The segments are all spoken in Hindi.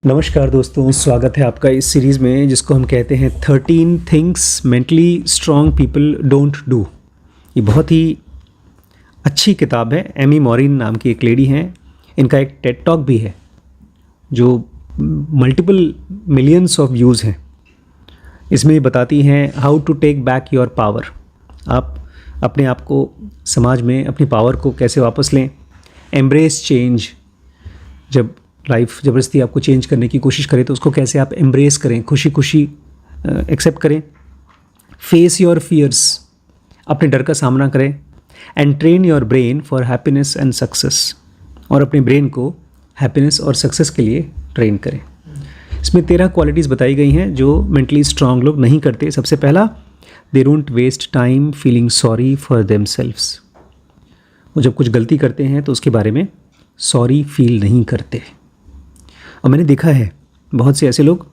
नमस्कार दोस्तों, स्वागत है आपका इस सीरीज़ में जिसको हम कहते हैं 13 things mentally strong people don't do. ये बहुत ही अच्छी किताब है। एमी मॉरिन नाम की एक लेडी हैं, इनका एक टेड टॉक भी है जो मल्टीपल मिलियंस ऑफ व्यूज़ हैं। इसमें ये बताती हैं how to take back your power. आप अपने आप को समाज में अपनी पावर को कैसे वापस लें। एम्ब्रेस चेंज, जब लाइफ ज़बरदस्ती आपको चेंज करने की कोशिश करे तो उसको कैसे आप एम्ब्रेस करें, खुशी खुशी एक्सेप्ट करें। फेस योर फियर्स, अपने डर का सामना करें। And train your brain for happiness and success, और अपने ब्रेन को हैप्पीनेस और सक्सेस के लिए ट्रेन करें। इसमें 13 क्वालिटीज़ बताई गई हैं जो मेंटली स्ट्रांग लोग नहीं करते। सबसे पहला, they don't waste time feeling sorry for themselves. वो जब कुछ गलती करते हैं तो उसके बारे में सॉरी फील नहीं करते। और मैंने देखा है बहुत से ऐसे लोग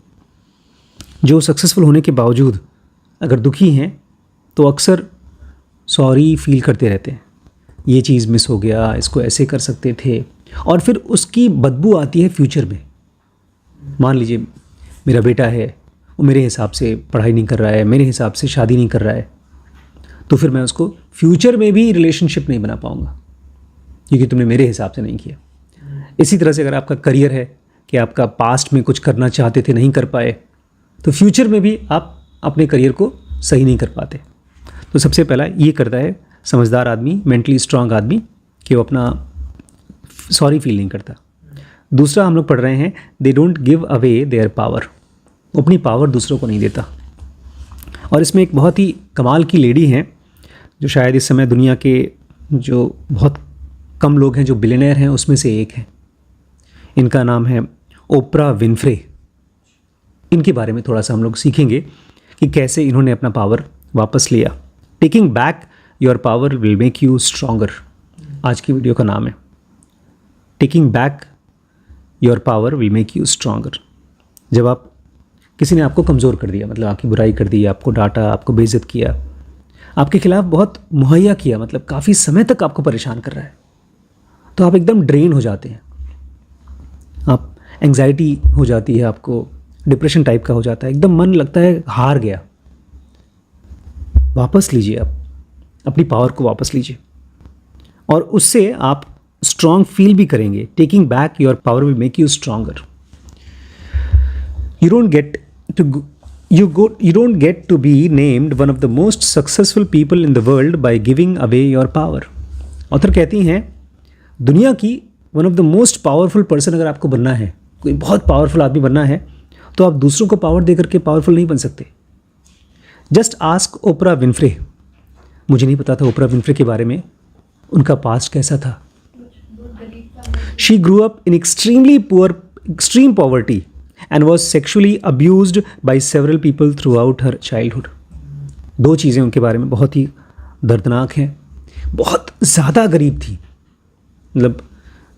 जो सक्सेसफुल होने के बावजूद अगर दुखी हैं तो अक्सर सॉरी फील करते रहते हैं। ये चीज़ मिस हो गया, इसको ऐसे कर सकते थे, और फिर उसकी बदबू आती है फ्यूचर में। मान लीजिए मेरा बेटा है, वो मेरे हिसाब से पढ़ाई नहीं कर रहा है, मेरे हिसाब से शादी नहीं कर रहा है, तो फिर मैं उसको फ्यूचर में भी रिलेशनशिप नहीं बना पाऊँगा क्योंकि तुमने मेरे हिसाब से नहीं किया। इसी तरह से अगर आपका करियर है कि आपका पास्ट में कुछ करना चाहते थे, नहीं कर पाए, तो फ्यूचर में भी आप अपने करियर को सही नहीं कर पाते। तो सबसे पहला ये करता है समझदार आदमी, मेंटली स्ट्रांग आदमी, कि वो अपना सॉरी फील नहीं करता। दूसरा हम लोग पढ़ रहे हैं, they don't give away their power. वो अपनी पावर दूसरों को नहीं देता। और इसमें एक बहुत ही कमाल की लेडी हैं जो शायद इस समय दुनिया के जो बहुत कम लोग हैं जो बिलियनर हैं उसमें से एक हैं। इनका नाम है ओपरा विनफ्रे। इनके बारे में थोड़ा सा हम लोग सीखेंगे कि कैसे इन्होंने अपना पावर वापस लिया। Taking back your power will make you stronger, आज की वीडियो का नाम है। Taking back your power will make you stronger. जब आप किसी ने आपको कमज़ोर कर दिया, मतलब आपकी बुराई कर दी, आपको डांटा, आपको बेइज्जत किया, आपके खिलाफ बहुत मुहैया किया, मतलब काफ़ी समय तक आपको परेशान कर रहा है, तो आप एकदम ड्रेन हो जाते हैं। आप एंग्जाइटी हो जाती है, आपको डिप्रेशन टाइप का हो जाता है, एकदम मन लगता है हार गया। वापस लीजिए, आप अपनी पावर को वापस लीजिए और उससे आप स्ट्रॉन्ग फील भी करेंगे। Taking back your power will make you stronger. You don't get to be named one of the most successful people in the world by giving away your power. Author कहती हैं दुनिया की one of the most powerful person अगर आपको बनना है, कोई बहुत पावरफुल आदमी बनना है, तो आप दूसरों को पावर देकर के पावरफुल नहीं बन सकते। Just ask Oprah Winfrey. मुझे नहीं पता था ओपरा विनफ्रे के बारे में, उनका पास्ट कैसा था। She grew up in extreme poverty and was sexually abused by several people throughout her childhood. दो चीज़ें उनके बारे में बहुत ही दर्दनाक हैं। बहुत ज़्यादा गरीब थी, मतलब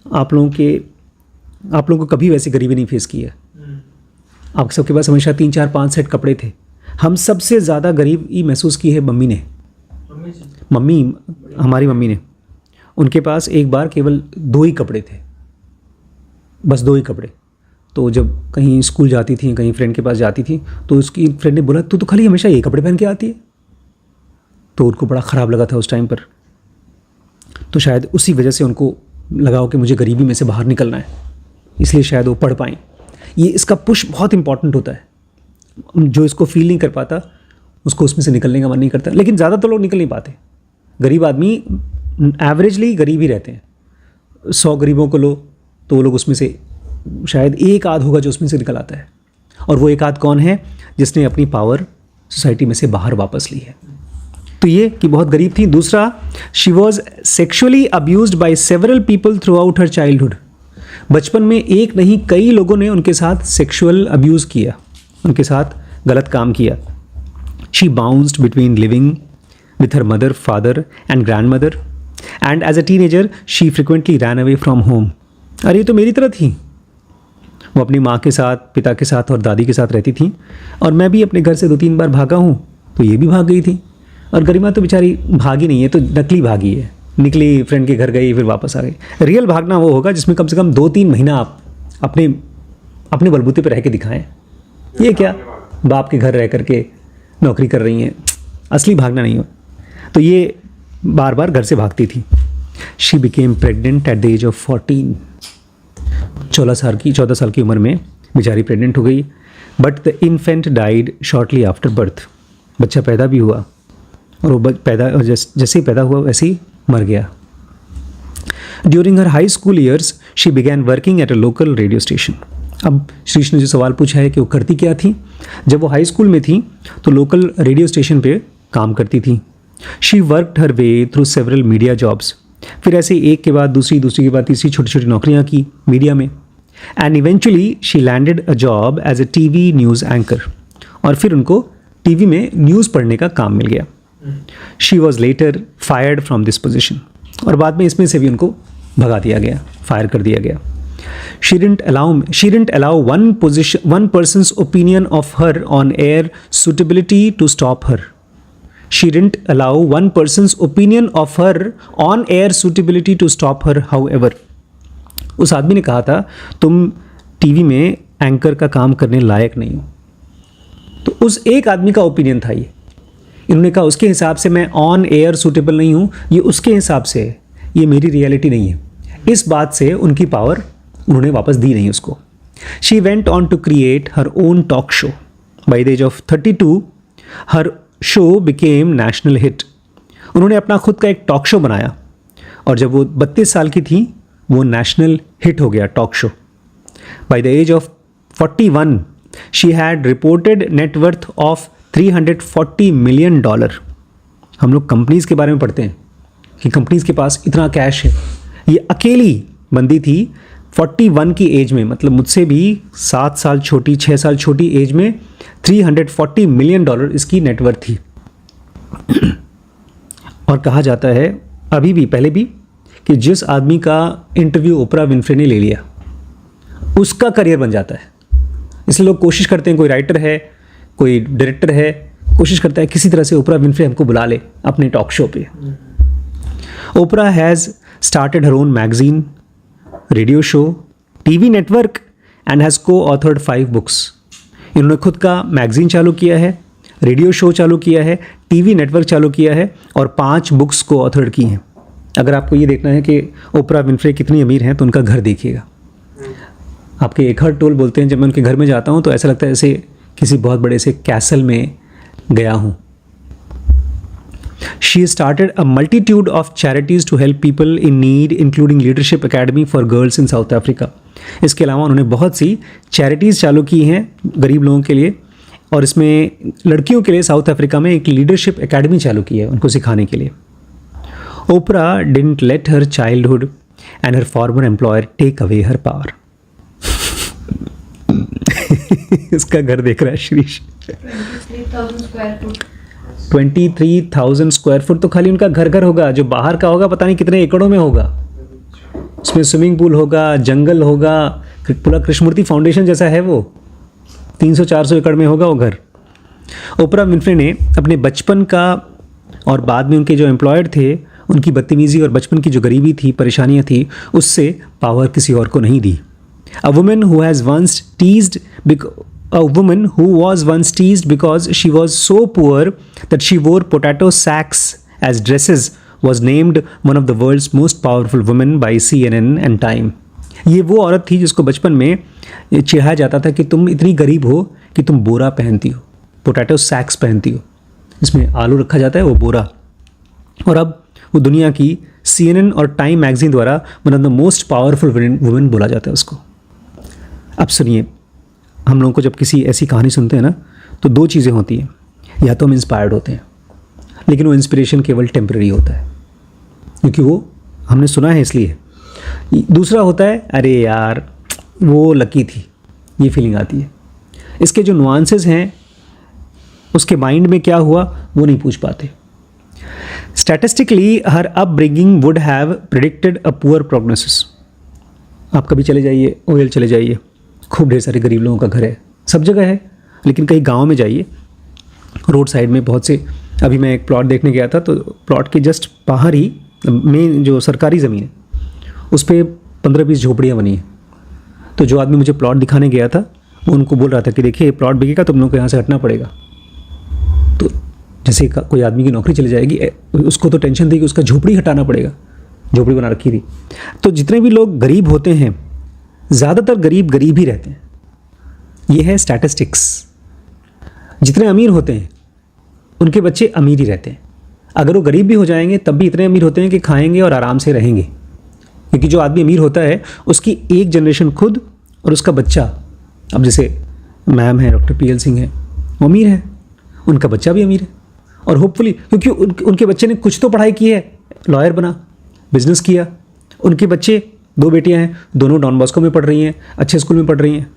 आप लोगों को कभी वैसी गरीबी नहीं फेस की है। आप सबके पास हमेशा 3, 4, 5 सेट कपड़े थे। हम सबसे ज़्यादा गरीबी महसूस की है मम्मी ने। हमारी मम्मी ने, उनके पास एक बार केवल 2 ही कपड़े थे, बस 2 ही कपड़े। तो जब कहीं स्कूल जाती थी, कहीं फ्रेंड के पास जाती थी, तो उसकी फ्रेंड ने बोला तू तो खाली हमेशा ये कपड़े पहन के आती है। तो उनको बड़ा ख़राब लगा था उस टाइम पर। तो शायद उसी वजह से उनको लगा हो कि मुझे गरीबी में से बाहर निकलना है, इसलिए शायद वो पढ़ पाएँ। ये इसका पुश बहुत इंपॉर्टेंट होता है। जो इसको फील नहीं कर पाता उसको उसमें से निकलने का मन नहीं करता, लेकिन ज़्यादातर लोग निकल नहीं पाते। गरीब आदमी एवरेजली गरीब ही रहते हैं। 100 गरीबों को लो तो वो लोग उसमें से शायद एक आध होगा जो उसमें से निकल आता है, और वो एक आध कौन है जिसने अपनी पावर सोसाइटी में से बाहर वापस ली है। तो ये कि बहुत गरीब थी। दूसरा, she was sexually abused by several people through out her childhood. बचपन में एक नहीं कई लोगों ने उनके साथ सेक्शुअल अब्यूज़ किया, उनके साथ गलत काम किया। She bounced between living with her mother, father and grandmother, and as a teenager she frequently ran away from home. अरे ये तो मेरी तरह थी। वो अपनी माँ के साथ, पिता के साथ और दादी के साथ रहती थी, और मैं भी अपने घर से 2-3 बार भागा हूँ, तो ये भी भाग गई थी। और गरिमा तो बेचारी भागी नहीं है, तो नकली भागी है। निकली, फ्रेंड के घर गई, फिर वापस आ गई। रियल भागना वो होगा जिसमें कम से कम 2-3 महीना आप अपने अपने बलबूते पर रह के दिखाएं। ये क्या बाप के घर रह करके नौकरी कर रही हैं, असली भागना नहीं हो। तो ये बार बार घर से भागती थी। She became pregnant at the age of 14। 14 साल की उम्र में बेचारी प्रेग्नेंट हो गई। But the infant died shortly after birth. बच्चा पैदा भी हुआ और वो जैसे ही पैदा हुआ वैसे ही मर गया। During her high school years she began working at a local radio station. अब श्रीश ने जो सवाल पूछा है कि वो करती क्या थी, जब वो हाई स्कूल में थी तो लोकल रेडियो स्टेशन पे काम करती थी। She worked her way through several media jobs. फिर ऐसे एक के बाद दूसरी के बाद तीसरी छोटी छोटी नौकरियाँ की मीडिया में। And eventually she landed a job as a TV news anchor. और फिर उनको टीवी में न्यूज़ पढ़ने का काम मिल गया। She was later fired from this position. और बाद में इसमें से भी उनको भगा दिया गया, फायर कर दिया गया। She didn't allow one person's opinion of her on air suitability to stop her. She didn't allow one person's opinion of her on air suitability to stop her, however. उस आदमी ने कहा था तुम टीवी में एंकर का काम करने लायक नहीं हो। तो उस एक आदमी का ओपिनियन था ये। इन्होंने कहा उसके हिसाब से मैं ऑन एयर सूटेबल नहीं हूँ, ये उसके हिसाब से है, ये मेरी रियलिटी नहीं है। इस बात से उनकी पावर उन्होंने वापस दी नहीं उसको। She went on to create her own talk show. By the age of 32 her show became national hit. उन्होंने अपना खुद का एक टॉक शो बनाया और जब वो 32 साल की थी वो नेशनल हिट हो गया talk show. By the age of 41 she had reported net worth of $340 million. हम लोग कंपनीज़ के बारे में पढ़ते हैं कि कंपनीज़ के पास इतना कैश है। ये अकेली बंदी थी 41 की एज में, मतलब मुझसे भी 7 साल छोटी 6 साल छोटी एज में $340 मिलियन इसकी नेटवर्थ थी। और कहा जाता है अभी भी पहले भी कि जिस आदमी का इंटरव्यू ओपरा विनफ्रे ने ले लिया उसका करियर बन जाता है। इसलिए लोग कोशिश करते हैं, कोई राइटर है कोई डायरेक्टर है, कोशिश करता है किसी तरह से ओपरा विनफ्रे हमको बुला ले अपने टॉक शो पे। Oprah has started her own magazine, radio show, TV network and has co-authored 5 books. इन्होंने खुद का मैगजीन चालू किया है, रेडियो शो चालू किया है, टीवी नेटवर्क चालू किया है और 5 बुक्स co-authored की हैं। अगर आपको ये देखना है कि ओपरा विनफ्रे कितनी अमीर हैं तो उनका घर देखिएगा। आपके एकहर्ट टोल बोलते हैं, जब मैं उनके घर में जाता हूँ तो ऐसा लगता है जैसे किसी बहुत बड़े से कैसल में गया हूँ। She started a multitude of charities to help people in need, including Leadership Academy for Girls in South Africa. इसके अलावा उन्होंने बहुत सी चैरिटीज़ चालू की हैं गरीब लोगों के लिए, और इसमें लड़कियों के लिए साउथ अफ्रीका में एक लीडरशिप एकेडमी चालू की है उनको सिखाने के लिए। Oprah didn't let her childhood and her former employer take away her power. इसका घर देख रहा है श्रीश। 23,000 स्क्वायर फुट तो खाली उनका घर होगा, जो बाहर का होगा पता नहीं कितने एकड़ों में होगा। उसमें स्विमिंग पूल होगा, जंगल होगा, पूरा कृष्णमूर्ति फाउंडेशन जैसा है वो। 300-400 एकड़ में होगा वो घर। ओपरा विनफ्रे ने अपने बचपन का और बाद में उनके जो एम्प्लॉयर थे उनकी बदतमीजी और बचपन की जो गरीबी थी, परेशानियां थी, उससे पावर किसी और को नहीं दी। A woman who was once teased because she was so poor that she wore potato sacks as dresses was named one of the world's most powerful women by CNN and Time. ये वो औरत थी जिसको बचपन में चिढ़ाया जाता था कि तुम इतनी गरीब हो कि तुम बोरा पहनती हो, पोटैटो सैक्स पहनती हो, इसमें आलू रखा जाता है वो बोरा। और अब वो दुनिया की CNN और टाइम मैगजीन द्वारा one of the most powerful women बोला जाता है उसको। अब सुनिए, हम लोगों को जब किसी ऐसी कहानी सुनते हैं ना तो 2 चीज़ें होती हैं, या तो हम इंस्पायर्ड होते हैं, लेकिन वो इंस्पिरेशन केवल टेम्पररी होता है क्योंकि वो हमने सुना है इसलिए। दूसरा होता है अरे यार वो लकी थी, ये फीलिंग आती है। इसके जो नुआंसेस हैं, उसके माइंड में क्या हुआ वो नहीं पूछ पाते। Statistically her upbringing would have predicted a poor prognosis. आप कभी चले जाइए, ओयल चले जाइए, खूब ढेर सारे गरीब लोगों का घर है, सब जगह है, लेकिन कहीं गांव में जाइए, रोड साइड में बहुत से। अभी मैं एक प्लॉट देखने गया था तो प्लॉट के जस्ट बाहर ही में जो सरकारी ज़मीन है उस पर 15-20 झोपड़ियाँ बनी हैं। तो जो आदमी मुझे प्लॉट दिखाने गया था वो उनको बोल रहा था कि देखिए प्लॉट बिकेगा तो तुम लोग को यहाँ से हटना पड़ेगा। तो जैसे कोई आदमी की नौकरी चली जाएगी, उसको तो टेंशन थी कि उसका झोपड़ी हटाना पड़ेगा, झोपड़ी बना रखी थी। तो जितने भी लोग गरीब होते हैं, ज़्यादातर गरीब गरीब ही रहते हैं, ये है स्टैटिस्टिक्स। जितने अमीर होते हैं उनके बच्चे अमीर ही रहते हैं। अगर वो गरीब भी हो जाएंगे तब भी इतने अमीर होते हैं कि खाएंगे और आराम से रहेंगे, क्योंकि जो आदमी अमीर होता है उसकी एक जनरेशन खुद और उसका बच्चा, अब जैसे मैम है, डॉक्टर PL सिंह है, वो अमीर है, उनका बच्चा भी अमीर है, और होपफुली क्योंकि उनके बच्चे ने कुछ तो पढ़ाई की है, लॉयर बना, बिजनेस किया। उनके बच्चे 2 बेटियां हैं, दोनों डॉन बॉस्को में पढ़ रही हैं, अच्छे स्कूल में पढ़ रही हैं।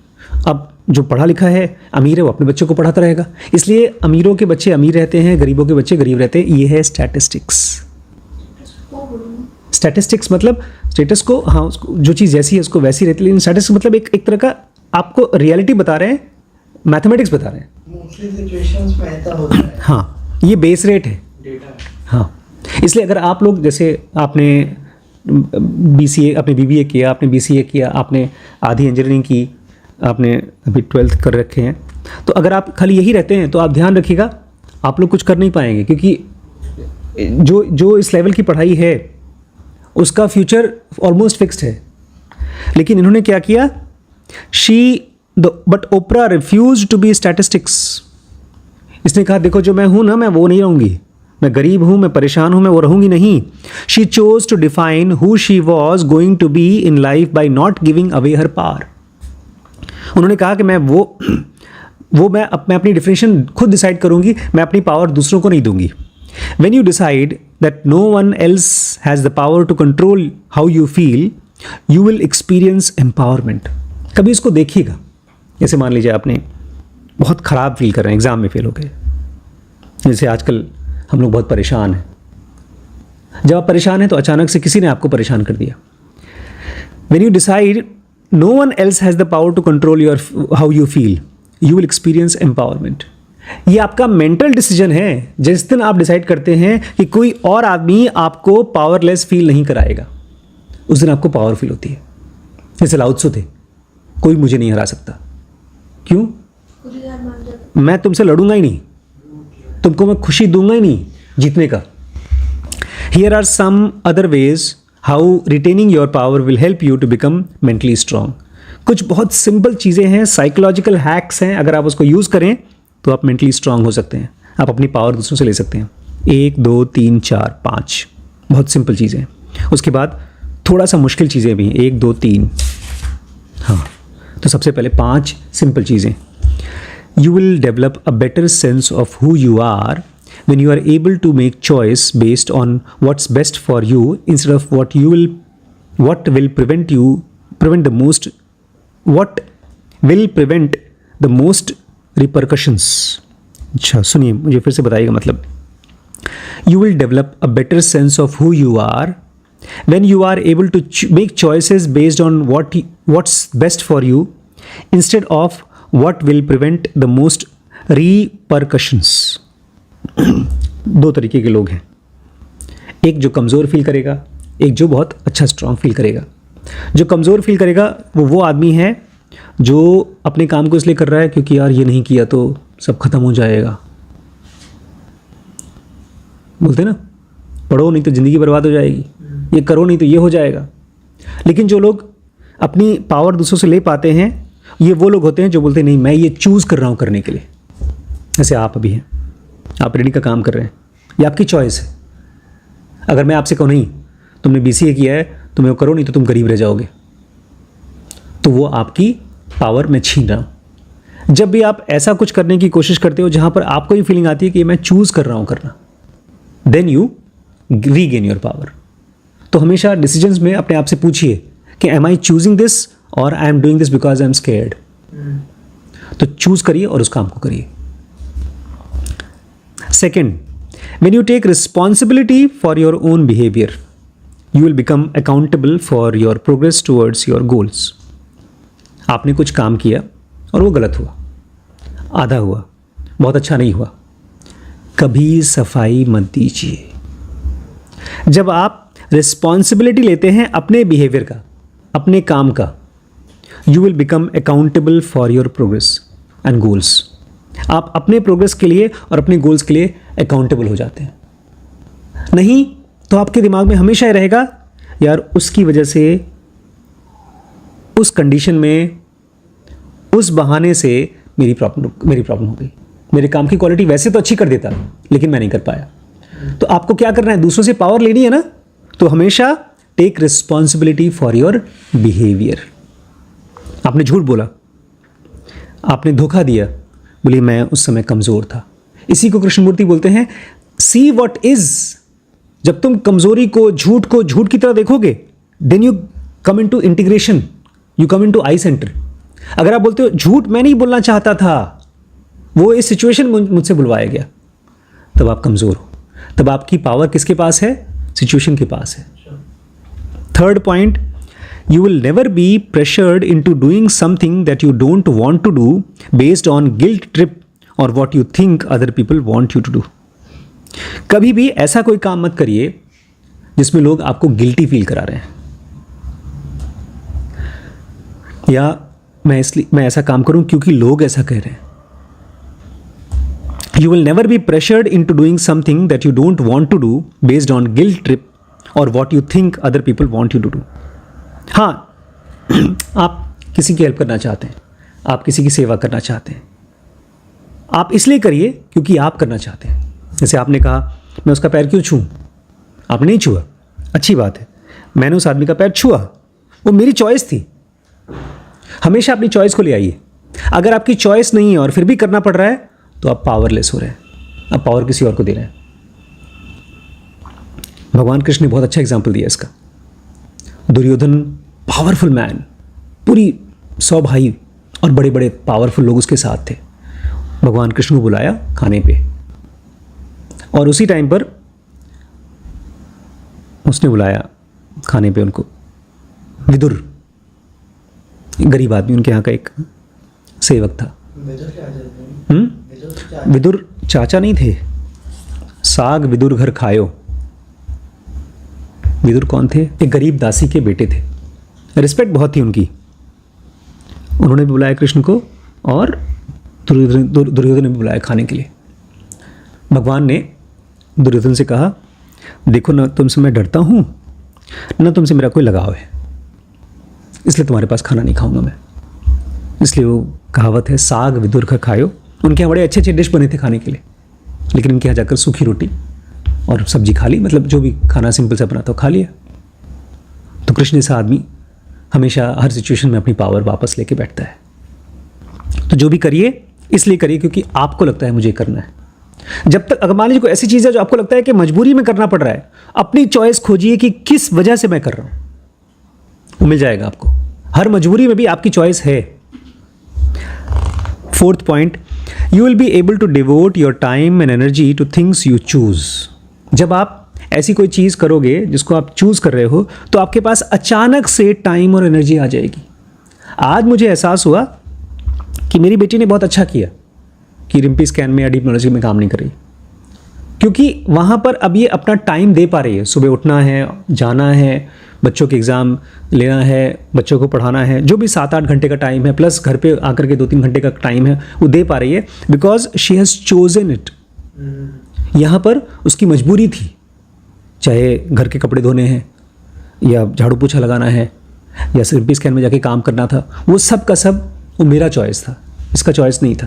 अब जो पढ़ा लिखा है अमीर है वो अपने बच्चों को पढ़ाता रहेगा, इसलिए अमीरों के बच्चे अमीर रहते हैं, गरीबों के बच्चे गरीब रहते हैं। ये है स्टैटिस्टिक्स। स्टैटिस्टिक्स मतलब स्टेटस को, हाँ, उसको जो चीज़ जैसी है उसको वैसी रहती है, लेकिन स्टैटिस्टिक्स मतलब एक तरह का आपको रियलिटी बता रहे हैं, मैथमेटिक्स बता रहे हैं। मोस्टली सिचुएशंस में ऐसा होता है। हाँ, ये बेस रेट है, डेटा। हाँ, इसलिए अगर आप लोग, जैसे आपने BCA, आपने BBA किया, आपने BCA किया, आपने आधी इंजीनियरिंग की, आपने अभी 12th कर रखे हैं, तो अगर आप खाली यही रहते हैं तो आप ध्यान रखिएगा आप लोग कुछ कर नहीं पाएंगे, क्योंकि जो इस लेवल की पढ़ाई है उसका फ्यूचर ऑलमोस्ट फिक्स्ड है। लेकिन इन्होंने क्या किया, but Oprah refuse to be statistics. इसने कहा देखो जो मैं हूं ना, मैं वो नहीं रहूंगी, मैं गरीब हूं, मैं परेशान हूं, मैं वो रहूंगी नहीं। She chose to define who she was going to be in life by not giving away her power. उन्होंने कहा कि मैं अपनी डिफिनेशन खुद डिसाइड करूंगी, मैं अपनी पावर दूसरों को नहीं दूंगी। When you decide that no one else has the power to control how you feel, you will experience empowerment. कभी इसको देखिएगा, जैसे मान लीजिए आपने बहुत ख़राब फील कर रहे हैं, एग्ज़ाम में फेल हो गए, जैसे आजकल हम लोग बहुत परेशान हैं। जब आप परेशान हैं तो अचानक से किसी ने आपको परेशान कर दिया। When you decide no one else has the power to control how you feel, you will experience empowerment. ये आपका मेंटल डिसीजन है। जिस दिन आप डिसाइड करते हैं कि कोई और आदमी आपको पावरलेस फील नहीं कराएगा, उस दिन आपको पावर फील होती है। जैसे लाओ त्सु थे, कोई मुझे नहीं हरा सकता। क्यों? मैं तुमसे लड़ूंगा ही नहीं, तुमको मैं खुशी दूंगा ही नहीं जीतने का। Here are some other ways how retaining your power will help you to become mentally strong. कुछ बहुत सिंपल चीज़ें हैं, साइकोलॉजिकल हैक्स हैं, अगर आप उसको यूज़ करें तो आप मेंटली स्ट्रांग हो सकते हैं, आप अपनी पावर दूसरों से ले सकते हैं। 1 2 3 4 5 बहुत सिंपल चीज़ें। उसके बाद थोड़ा सा मुश्किल चीज़ें भी हैं, 1 2 3। हाँ, तो सबसे पहले 5 सिंपल चीज़ें। You will develop a better sense of who you are when you are able to make choice based on what's best for you instead of what will prevent the most repercussions. अच्छा सुनिए, मुझे फिर से बताइएगा मतलब। You will develop a better sense of who you are when you are able to make choices based on what's best for you instead of what will prevent the most repercussions. 2 तरीके के लोग हैं, एक जो कमज़ोर फील करेगा, एक जो बहुत अच्छा स्ट्रांग फील करेगा। जो कमज़ोर फील करेगा वो आदमी है जो अपने काम को इसलिए कर रहा है क्योंकि यार ये नहीं किया तो सब खत्म हो जाएगा। बोलते ना, पढ़ो नहीं तो ज़िंदगी बर्बाद हो जाएगी, ये करो नहीं तो ये हो जाएगा। लेकिन जो लोग अपनी पावर दूसरों से ले पाते हैं, ये वो लोग होते हैं जो बोलते हैं नहीं मैं ये चूज़ कर रहा हूँ करने के लिए। जैसे आप अभी हैं, आप रीडिंग का काम कर रहे हैं, ये आपकी चॉइस है। अगर मैं आपसे कहूँ नहीं तुमने BCA किया है, तुम्हें वो करो नहीं तो तुम गरीब रह जाओगे, तो वो आपकी पावर मैं छीन रहा हूँ। जब भी आप ऐसा कुछ करने की कोशिश करते हो जहाँ पर आपको ये फीलिंग आती है कि मैं चूज़ कर रहा हूँ करना, then you regain your power. तो हमेशा डिसीजंस में अपने आप से पूछिए कि एम आई चूजिंग दिस और I am doing this because I am scared. तो चूज़ करिए और उस काम को करिए। Second, when you take responsibility for your own behavior, you will become accountable for your progress towards your goals. आपने कुछ काम किया और वो गलत हुआ, आधा हुआ, बहुत अच्छा नहीं हुआ, कभी सफाई मत दीजिए। जब आप रिस्पॉन्सिबिलिटी लेते हैं अपने बिहेवियर का, अपने काम का, you will become accountable for your progress and goals. आप अपने प्रोग्रेस के लिए और अपने गोल्स के लिए अकाउंटेबल हो जाते हैं। नहीं तो आपके दिमाग में हमेशा ही रहेगा यार उसकी वजह से, उस कंडीशन में, उस बहाने से मेरी प्रॉब्लम हो गई। मेरे काम की क्वालिटी वैसे तो अच्छी कर देता लेकिन मैं नहीं कर पाया। तो आपको क्या करना है, दूसरों से पावर लेनी है ना, तो हमेशा take responsibility for your behaviour. आपने झूठ बोला, आपने धोखा दिया, बोलिए मैं उस समय कमज़ोर था। इसी को कृष्णमूर्ति बोलते हैं सी वॉट इज। जब तुम कमजोरी को, झूठ को झूठ की तरह देखोगे, then you come into integration, you come into I centre. अगर आप बोलते हो झूठ मैं नहीं बोलना चाहता था, वो इस सिचुएशन मुझसे बुलवाया गया, तब आप कमज़ोर हो। तब आपकी पावर किसके पास है? सिचुएशन के पास है। Third point, you will never be pressured into doing something that you don't want to do based on guilt trip or what you think other people want you to do. कभी भी ऐसा कोई काम मत करिए जिसमें लोग आपको गिल्टी फील करा रहे हैं, या मैं ऐसा काम करूं क्योंकि लोग ऐसा कह रहे हैं। You will never be pressured into doing something that you don't want to do based on guilt trip or what you think other people want you to do. हाँ, आप किसी की हेल्प करना चाहते हैं, आप किसी की सेवा करना चाहते हैं, आप इसलिए करिए क्योंकि आप करना चाहते हैं। जैसे आपने कहा मैं उसका पैर क्यों छूऊं, आपने नहीं छुआ, अच्छी बात है, मैंने उस आदमी का पैर छुआ, वो मेरी चॉइस थी। हमेशा अपनी चॉइस को ले आइए। अगर आपकी चॉइस नहीं है और फिर भी करना पड़ रहा है तो आप पावरलेस हो रहे हैं, आप पावर किसी और को दे रहे हैं। भगवान कृष्ण ने बहुत अच्छा एग्जाम्पल दिया इसका। दुर्योधन पावरफुल मैन, पूरी 100 भाई और बड़े बड़े पावरफुल लोग उसके साथ थे। भगवान कृष्ण को बुलाया खाने पे, और उसी टाइम पर उसने बुलाया खाने पे उनको विदुर, गरीब आदमी, उनके यहाँ का एक सेवक था। विदुर चाचा नहीं थे। साग विदुर घर खायो। विदुर कौन थे? एक गरीब दासी के बेटे थे। रिस्पेक्ट बहुत थी उनकी। उन्होंने भी बुलाया कृष्ण को और दुर्योधन ने भी बुलाया खाने के लिए। भगवान ने दुर्योधन से कहा, देखो ना तुमसे मैं डरता हूँ, ना तुमसे मेरा कोई लगाव है, इसलिए तुम्हारे पास खाना नहीं खाऊंगा मैं। इसलिए वो कहावत है साग विदुर घर खायो। उनके यहाँ बड़े अच्छे अच्छे डिश बने थे खाने के लिए, लेकिन इनके यहाँ जाकर सूखी रोटी और सब्जी खा ली, मतलब जो भी खाना सिंपल से बना था खा लिया। तो कृष्ण जैसा आदमी हमेशा हर सिचुएशन में अपनी पावर वापस लेके बैठता है। तो जो भी करिए इसलिए करिए क्योंकि आपको लगता है मुझे करना है। जब तक, अगर मान लीजिए कोई ऐसी चीज़ है जो आपको लगता है कि मजबूरी में करना पड़ रहा है, अपनी चॉइस खोजिए कि किस वजह से मैं कर रहा हूँ, वो मिल जाएगा आपको। हर मजबूरी में भी आपकी चॉइस है। Fourth point, you will be able to devote your time and energy to things you choose. जब आप ऐसी कोई चीज़ करोगे जिसको आप चूज़ कर रहे हो, तो आपके पास अचानक से टाइम और एनर्जी आ जाएगी। आज मुझे एहसास हुआ कि मेरी बेटी ने बहुत अच्छा किया कि रिम्पी स्कैन में या डीप नॉलेज में काम नहीं कर रही, क्योंकि वहाँ पर अब ये अपना टाइम दे पा रही है। सुबह उठना है, जाना है, बच्चों के एग्ज़ाम लेना है, बच्चों को पढ़ाना है, जो भी 7-8 घंटे का टाइम है, प्लस घर पे आकर के 2-3 घंटे का टाइम है, वो दे पा रही है because she has chosen it. यहाँ पर उसकी मजबूरी थी, चाहे घर के कपड़े धोने हैं या झाड़ू पोछा लगाना है या रिम्पी स्कैन में जाके काम करना था, वो सब का सब वो मेरा चॉइस था, इसका चॉइस नहीं था।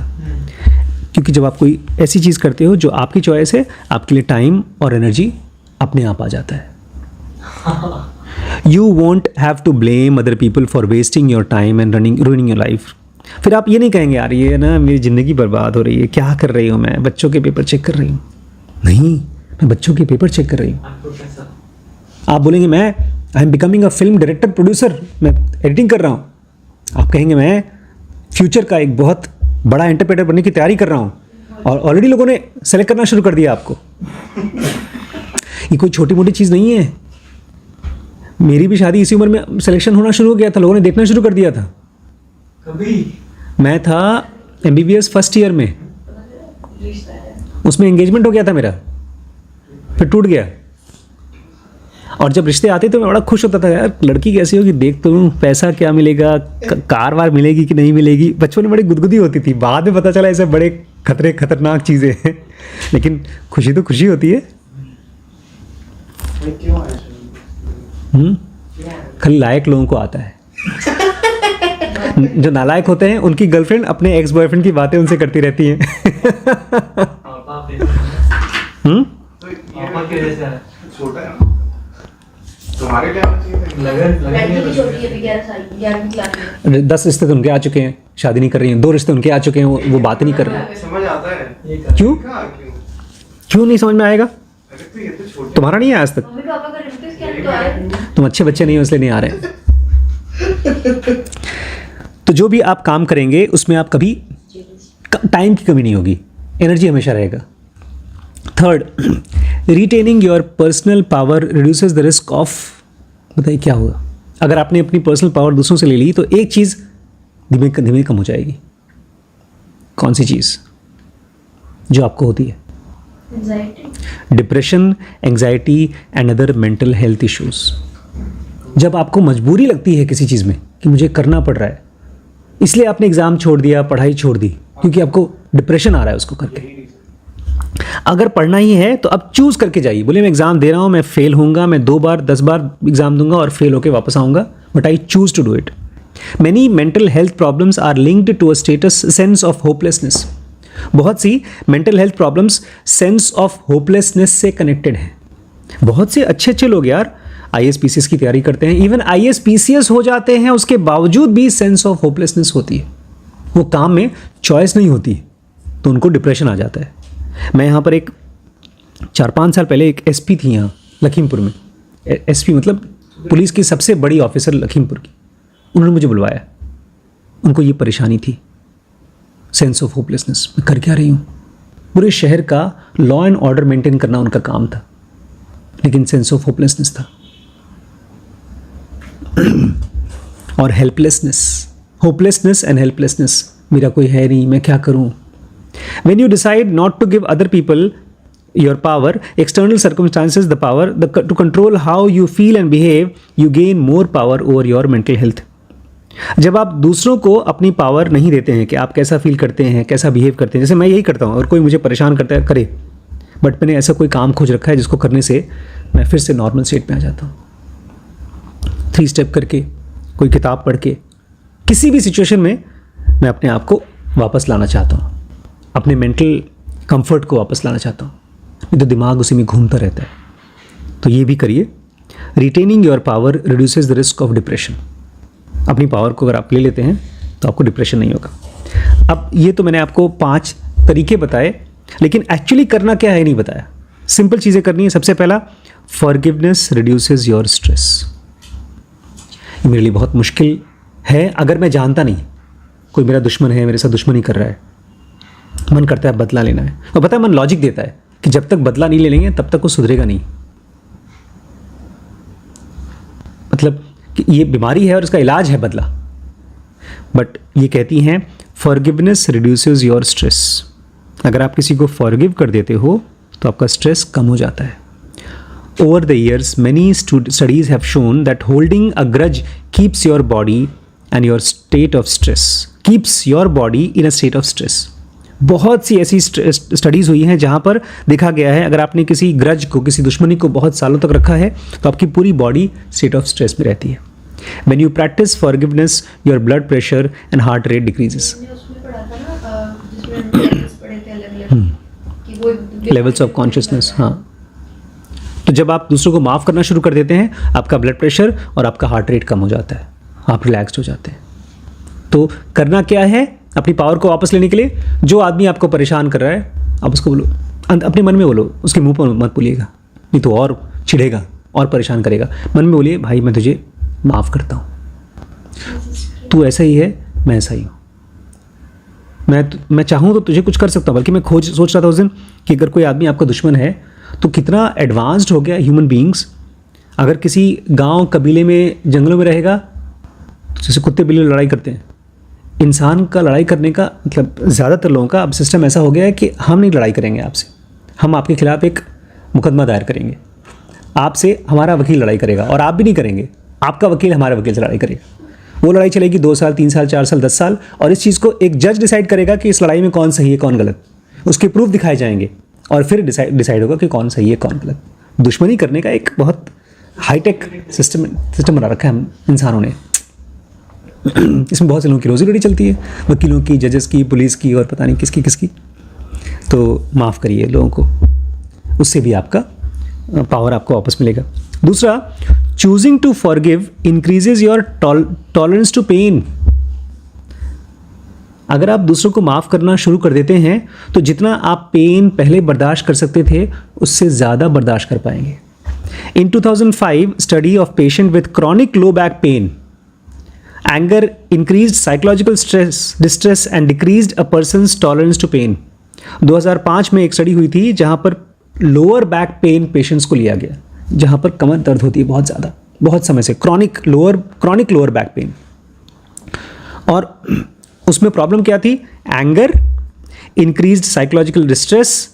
क्योंकि जब आप कोई ऐसी चीज़ करते हो जो आपकी चॉइस है, आपके लिए टाइम और एनर्जी अपने आप आ जाता है। You won't have to blame other people for wasting your time and ruining your life. फिर आप ये नहीं कहेंगे यार ये ना मेरी ज़िंदगी बर्बाद हो रही है, क्या कर रही हूँ मैं, बच्चों के पेपर चेक कर रही हूँ। नहीं, मैं बच्चों के पेपर चेक कर रही हूँ। आप बोलेंगे मैं I am becoming a film director producer, मैं एडिटिंग कर रहा हूँ। आप कहेंगे मैं फ्यूचर का एक बहुत बड़ा एंटरप्रेन्योर बनने की तैयारी कर रहा हूँ, और ऑलरेडी लोगों ने सेलेक्ट करना शुरू कर दिया आपको। ये कोई छोटी मोटी चीज़ नहीं है। मेरी भी शादी इसी उम्र में सिलेक्शन होना शुरू हो गया था, लोगों ने देखना शुरू कर दिया था। कभी मैं था MBBS फर्स्ट ईयर में, उसमें एंगेजमेंट हो गया था मेरा, फिर टूट गया। और जब रिश्ते आते तो मैं बड़ा खुश होता था, यार लड़की कैसी होगी, देख तो लूं, पैसा क्या मिलेगा, कार वार मिलेगी कि नहीं मिलेगी। बचपन में बड़ी गुदगुदी होती थी, बाद में पता चला ऐसे बड़े खतरनाक चीज़ें हैं, लेकिन खुशी तो खुशी होती है। क्यों आए खाली लायक लोगों को आता है। जो नालायक होते हैं उनकी गर्लफ्रेंड अपने एक्स बॉयफ्रेंड की बातें उनसे करती रहती हैं। छोटा है ना, तुम्हारे क्या लड़की भी छोटी है, अभी 11 साल 11वीं क्लास में। 10 रिश्ते तो उनके आ चुके हैं, शादी नहीं कर रही हैं। 2 रिश्ते उनके आ चुके हैं, वो बात नहीं कर रहे हैं। समझ आता है क्यों क्यों नहीं समझ में आएगा? अरे तो ये तो छोटा तुम्हारा नहीं है आज तक, मम्मी पापा का रिश्ते क्या तो आए। तुम अच्छे बच्चे नहीं हो इसलिए नहीं आ रहे। तो जो भी आप काम करेंगे उसमें आप कभी टाइम की कमी नहीं होगी, एनर्जी हमेशा रहेगा। Third, retaining your personal power reduces the risk of, बताइए क्या होगा अगर आपने अपनी पर्सनल पावर दूसरों से ले ली, तो एक चीज़ धीमे धीमे कम हो जाएगी। कौन सी चीज़ जो आपको होती है? Anxiety, depression, anxiety and other mental health issues. जब आपको मजबूरी लगती है किसी चीज़ में कि मुझे करना पड़ रहा है, इसलिए आपने एग्ज़ाम छोड़ दिया, पढ़ाई छोड़ दी, क्योंकि आपको डिप्रेशन आ रहा है उसको करके। अगर पढ़ना ही है तो अब चूज़ करके जाइए, बोले मैं एग्ज़ाम दे रहा हूँ, मैं फेल होऊंगा, मैं 2 बार 10 बार एग्ज़ाम दूंगा और फेल होकर वापस आऊँगा, but I choose to do it. Many mental health problems are linked to a status sense of hopelessness. बहुत सी mental health problems sense of hopelessness से कनेक्टेड हैं। बहुत से अच्छे लोग यार IAS PCS की तैयारी करते हैं, इवन IAS PCS हो जाते हैं, उसके बावजूद भी सेंस ऑफ होपलेसनेस होती है। वो काम में चॉइस नहीं होती, तो उनको डिप्रेशन आ जाता है। मैं यहाँ पर एक 4-5 साल पहले एक SP थी यहाँ लखीमपुर में, SP मतलब पुलिस की सबसे बड़ी ऑफिसर लखीमपुर की। उन्होंने मुझे बुलवाया, उनको ये परेशानी थी, सेंस ऑफ होपलेसनेस। मैं कर क्या रही हूँ? पूरे शहर का लॉ एंड ऑर्डर मेंटेन करना उनका काम था, लेकिन सेंस ऑफ होपलेसनेस था और हेल्पलेसनेस। होपलेसनेस एंड हेल्पलेसनेस, मेरा कोई है नहीं, मैं क्या करूँ? When you decide not to give other people your power, external circumstances the power to control how you feel and behave, you gain more power over your mental health. जब आप दूसरों को अपनी पावर नहीं देते हैं कि आप कैसा फील करते हैं, कैसा बिहेव करते हैं, जैसे मैं यही करता हूँ और कोई मुझे परेशान करता है करे, बट मैंने ऐसा कोई काम खोज रखा है जिसको करने से मैं फिर से नॉर्मल स्टेट में आ जाता हूँ। 3 स्टेप करके, कोई किताब पढ़ के, किसी भी सिचुएशन में मैं अपने आप को वापस लाना चाहता हूँ, अपने मेंटल कंफर्ट को वापस लाना चाहता हूँ, नहीं तो दिमाग उसी में घूमता रहता है। तो ये भी करिए। Retaining your power reduces the risk of depression. अपनी पावर को अगर आप ले लेते हैं तो आपको डिप्रेशन नहीं होगा। अब ये तो मैंने आपको 5 तरीके बताए, लेकिन एक्चुअली करना क्या है नहीं बताया। सिंपल चीज़ें करनी है। सबसे पहला, फॉरगिवनेस रिड्यूसेस योर स्ट्रेस। ये मेरे लिए बहुत मुश्किल है अगर मैं जानता नहीं, कोई मेरा दुश्मन है, मेरे साथ दुश्मनी कर रहा है, मन करता है बदला लेना है, और पता है मन लॉजिक देता है कि जब तक बदला नहीं ले लेंगे तब तक वो सुधरेगा नहीं। मतलब कि ये बीमारी है और इसका इलाज है बदला। बट ये कहती हैं फॉरगिवनेस रिड्यूसेस योर स्ट्रेस। अगर आप किसी को फॉरगिव कर देते हो तो आपका स्ट्रेस कम हो जाता है। Over the years many studies have shown that holding a grudge keeps your body and your state of stress, keeps your body in a state of stress. बहुत सी ऐसी स्टडीज़ हुई हैं जहाँ पर देखा गया है अगर आपने किसी ग्रज को, किसी दुश्मनी को बहुत सालों तक रखा है तो आपकी पूरी बॉडी स्टेट ऑफ स्ट्रेस में रहती है। When you practice forgiveness, your blood pressure and heart rate decreases. हमने उसमें पढ़ा था ना, जिसमें levels पढ़े थे अलग-अलग कि वो लेवल्स ऑफ कॉन्शियसनेस। हाँ, तो जब आप दूसरों को माफ़ करना शुरू कर देते हैं, आपका ब्लड प्रेशर और आपका हार्ट रेट कम हो जाता है, आप रिलैक्स्ड हो जाते हैं। तो करना क्या है अपनी पावर को वापस लेने के लिए? जो आदमी आपको परेशान कर रहा है आप उसको बोलो, अपने मन में बोलो, उसके मुंह पर मत बोलिएगा, नहीं तो और चिढ़ेगा और परेशान करेगा। मन में बोलिए, भाई मैं तुझे माफ़ करता हूँ, तू ऐसा ही है, मैं ऐसा ही हूँ, मैं चाहूँ तो तुझे कुछ कर सकता हूँ। बल्कि मैं सोच रहा था उस दिन कि अगर कोई आदमी आपका दुश्मन है तो कितना एडवांस्ड हो गया ह्यूमन बींग्स। अगर किसी गांव कबीले में जंगलों में रहेगा, जैसे कुत्ते बिल्ली लड़ाई करते हैं, इंसान का लड़ाई करने का मतलब ज़्यादातर लोगों का अब सिस्टम ऐसा हो गया है कि हम नहीं लड़ाई करेंगे आपसे, हम आपके खिलाफ़ एक मुकदमा दायर करेंगे। आपसे हमारा वकील लड़ाई करेगा और आप भी नहीं करेंगे, आपका वकील हमारे वकील से लड़ाई करेगा। वो लड़ाई चलेगी 2 साल, 3 साल, 4 साल, 10 साल, और इस चीज़ को एक जज डिसाइड करेगा कि इस लड़ाई में कौन सही है कौन गलत। उसके प्रूफ दिखाए जाएंगे और फिर डिसाइड होगा कि कौन सही है कौन गलत। दुश्मनी करने का एक बहुत हाईटेक सिस्टम बना रखा है हम इंसानों ने। इसमें बहुत से लोगों की रोजी रोटी चलती है, वकीलों की, जजेस की, पुलिस की और पता नहीं किसकी किसकी। तो माफ़ करिए लोगों को, उससे भी आपका पावर आपको वापस मिलेगा। दूसरा, choosing to forgive increases your tolerance to pain. अगर आप दूसरों को माफ़ करना शुरू कर देते हैं तो जितना आप पेन पहले बर्दाश्त कर सकते थे उससे ज़्यादा बर्दाश्त कर पाएंगे। In 2005 study of patient with chronic low back pain, anger increased psychological stress distress and decreased a person's tolerance to pain. 2005 में एक स्टडी हुई थी जहां पर लोअर बैक पेन पेशेंट्स को लिया गया, जहां पर कमर दर्द होती है बहुत ज़्यादा, बहुत समय से, क्रॉनिक लोअर बैक पेन। और उसमें प्रॉब्लम क्या थी? Anger, increased psychological distress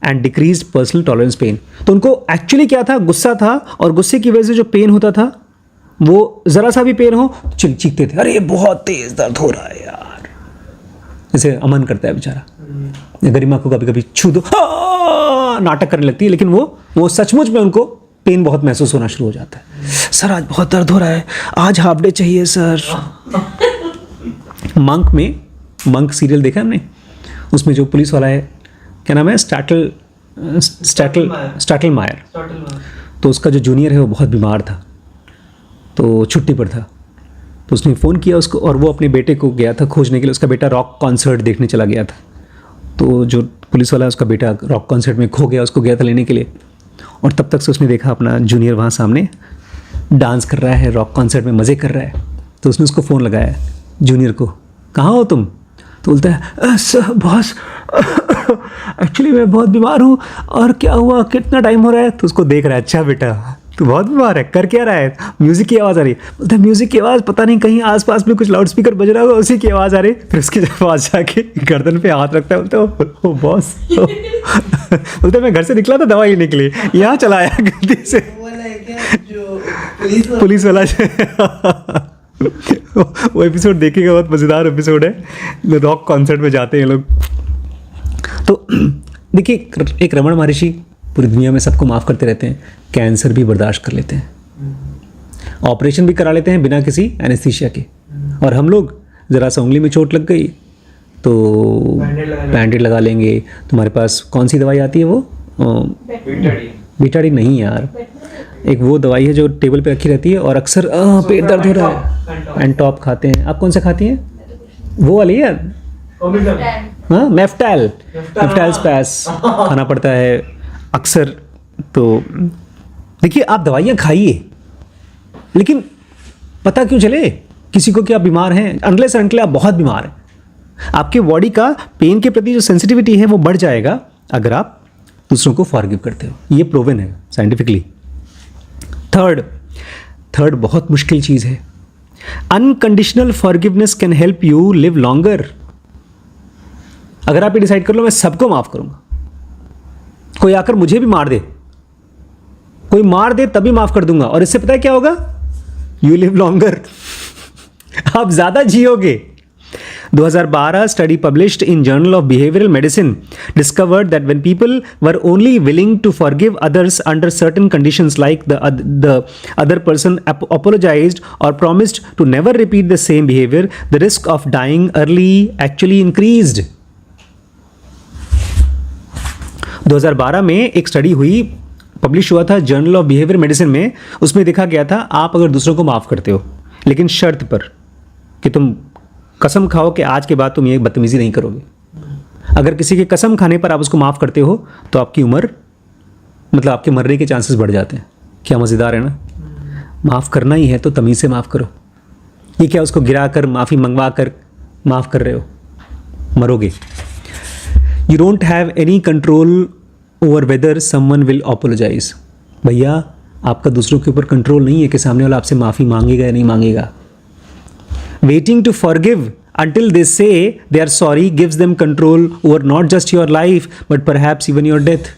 and decreased personal tolerance pain. तो उनको एक्चुअली क्या था? गुस्सा था, और गुस्से की वजह से जो पेन होता था वो ज़रा सा भी पेन हो तो चीखते थे, अरे बहुत तेज दर्द हो रहा है यार। जैसे अमन करता है बेचारा, गरिमा को कभी कभी छू दो नाटक करने लगती है, लेकिन वो सचमुच में उनको पेन बहुत महसूस होना शुरू हो जाता है। सर आज बहुत दर्द हो रहा है, आज हाफ डे चाहिए सर। मंक सीरियल देखा हमने, उसमें जो पुलिस वाला है, क्या नाम है, स्टैटल मायर। तो उसका जो जूनियर है वो बहुत बीमार था, तो छुट्टी पर था, तो उसने फ़ोन किया उसको, और वो अपने बेटे को गया था खोजने के लिए। उसका बेटा रॉक कॉन्सर्ट देखने चला गया था, तो जो पुलिस वाला है उसका बेटा रॉक कॉन्सर्ट में खो गया, उसको गया था लेने के लिए। और तब तक से उसने देखा अपना जूनियर वहाँ सामने डांस कर रहा है, रॉक कॉन्सर्ट में मज़े कर रहा है। तो उसने उसको फ़ोन लगाया जूनियर को, कहाँ हो तुम? तो बोलता है सर बॉस एक्चुअली मैं बहुत बीमार हूँ। और क्या हुआ, कितना टाइम हो रहा है? तो उसको देख रहा है, अच्छा बेटा तू बहुत बीमार है, कर क्या रहा है? म्यूज़िक की आवाज़ आ रही है। बोलता है म्यूज़िक की आवाज़, पता नहीं कहीं आसपास में कुछ लाउड स्पीकर बज रहा होगा, उसी की आवाज़ आ रही। फिर उसके पास जाके गर्दन पे हाथ रखता है, बोलता है ओ बॉस। बोलता है मैं घर से निकला था दवा लेने के लिए, यहाँ चला आया गलती से। पुलिस वाला वो एपिसोड देखेगा, बहुत मज़ेदार एपिसोड है। रॉक कॉन्सर्ट में जाते हैं लोग। तो देखिए, एक रमण महर्षि पूरी दुनिया में सबको माफ़ करते रहते हैं, कैंसर भी बर्दाश्त कर लेते हैं, ऑपरेशन भी करा लेते हैं बिना किसी एनेस्थीसिया के। और हम लोग ज़रा सा उंगली में चोट लग गई तो बैंडेड लगा लेंगे। तुम्हारे पास कौन सी दवाई आती है? वो बीटाडीन नहीं यार, एक वो दवाई है जो टेबल पे रखी रहती है, और अक्सर पेट दर्द हो रहा है, एंटॉप खाते हैं। आप कौन सा खाती हैं? वो वाली है, हाँ, मेफ्टैल स्पैस खाना पड़ता है अक्सर। तो देखिए, आप दवाइयाँ खाइए, लेकिन पता क्यों चले किसी को कि आप बीमार हैं? अनलेस एंड अनटिल आप बहुत बीमार हैं, आपके बॉडी का पेन के प्रति जो सेंसिटिविटी है वो बढ़ जाएगा अगर आप दूसरों को फॉरगिव करते हो। ये प्रूवन है साइंटिफिकली। थर्ड बहुत मुश्किल चीज़ है, unconditional forgiveness can help you live longer. अगर आप ये डिसाइड कर लो मैं सबको माफ़ करूंगा, कोई आकर मुझे भी मार दे, कोई मार दे तभी माफ़ कर दूंगा, और इससे पता है क्या होगा? यू लिव लॉन्गर, आप ज़्यादा जियोगे। 2012 study published in Journal of Behavioral Medicine discovered that when people were only willing to forgive others under certain conditions, like the other person apologized or promised to never repeat the same behavior, the risk of dying early actually increased. 2012 में एक स्टडी हुई, पब्लिश हुआ था जर्नल ऑफ बिहेवियर मेडिसिन में। उसमें देखा गया था आप अगर दूसरों को माफ़ करते हो, लेकिन शर्त पर कि तुम कसम खाओ कि आज के बाद तुम ये बदतमीजी नहीं करोगे। अगर किसी के कसम खाने पर आप उसको माफ़ करते हो तो आपकी उम्र, मतलब आपके मरने के चांसेस बढ़ जाते हैं। क्या मज़ेदार है ना? माफ़ करना ही है तो तमीज़ से माफ़ करो। ये क्या उसको गिरा कर, माफ़ी मंगवा कर माफ़ कर रहे हो? मरोगे। You don't have any control over whether someone will apologise. भैया, आपका दूसरों के ऊपर कंट्रोल नहीं है कि सामने वाला आपसे माफ़ी मांगेगा या नहीं मांगेगा। Waiting to forgive until they say they are sorry gives them control over not just your life but perhaps even your death.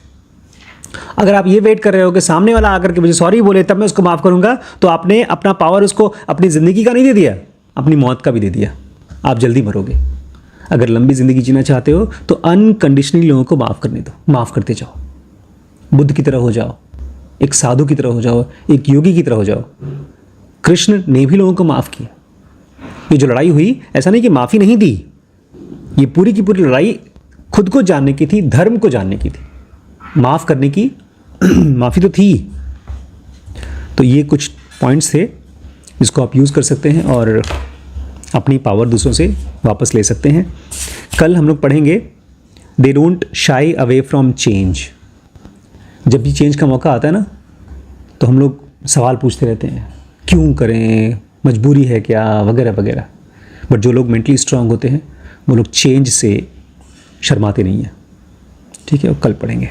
अगर आप ये वेट कर रहे हो कि सामने वाला आकर के मुझे सॉरी बोले तब मैं उसको माफ़ करूंगा, तो आपने अपना पावर उसको अपनी ज़िंदगी का नहीं दे दिया, अपनी मौत का भी दे दिया। आप जल्दी मरोगे। अगर लंबी ज़िंदगी जीना चाहते हो तो अनकंडीशनली लोगों को माफ़ करने दो, माफ़ करते जाओ। बुद्ध की तरह हो जाओ, एक साधु की तरह हो जाओ, एक योगी की तरह हो जाओ। कृष्ण ने भी लोगों को माफ़ किया। ये जो लड़ाई हुई, ऐसा नहीं कि माफ़ी नहीं दी, ये पूरी की पूरी लड़ाई खुद को जानने की थी, धर्म को जानने की थी, माफ़ करने की माफ़ी तो थी। तो ये कुछ पॉइंट्स थे जिसको आप यूज़ कर सकते हैं और अपनी पावर दूसरों से वापस ले सकते हैं। कल हम लोग पढ़ेंगे they don't shy away from change. जब भी चेंज का मौका आता है ना, तो हम लोग सवाल पूछते रहते हैं, क्यों करें, मजबूरी है क्या, वगैरह वगैरह। बट जो लोग मेंटली स्ट्रांग होते हैं वो लोग चेंज से शर्माते नहीं हैं। ठीक है, वो कल पढ़ेंगे।